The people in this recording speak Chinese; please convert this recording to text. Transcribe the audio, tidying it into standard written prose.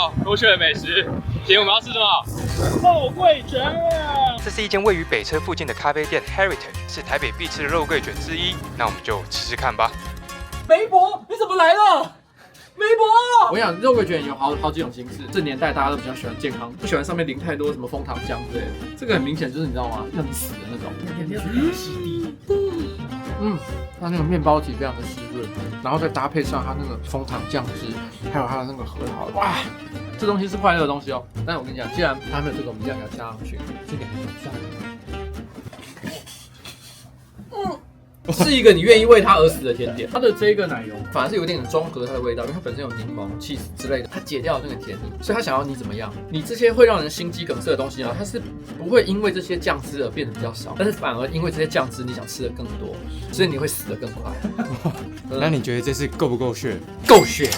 到狗血的美食。今天我们要吃什么？肉桂卷。这是一间位于北车附近的咖啡店 Heritage， 是台北必吃的肉桂卷之一。那我们就吃吃看吧。梅伯，你怎么来了？梅伯，我跟你讲，肉桂卷有好几种形式。这年代大家都比较喜欢健康，不喜欢上面淋太多什么枫糖浆之类的。这个很明显就是你知道吗？让你死的那种。它那个面包体非常的湿润，然后再搭配上它那个枫糖酱汁，还有它的那个核桃，哇，这东西是快乐的东西哦。但是我跟你讲，既然它没有这个，我们一定要给它加上去，这点很重要。是一个你愿意为它而死的甜点。它的这个奶油反而是有点中和它的味道，因为它本身有柠檬、起司之类的，它解掉了那个甜腻，所以它想要你怎么样？你这些会让人心肌梗塞的东西呢，它是不会因为这些酱汁而变得比较少，但是反而因为这些酱汁你想吃的更多，所以你会死得更快。那你觉得这次够不够血？够血。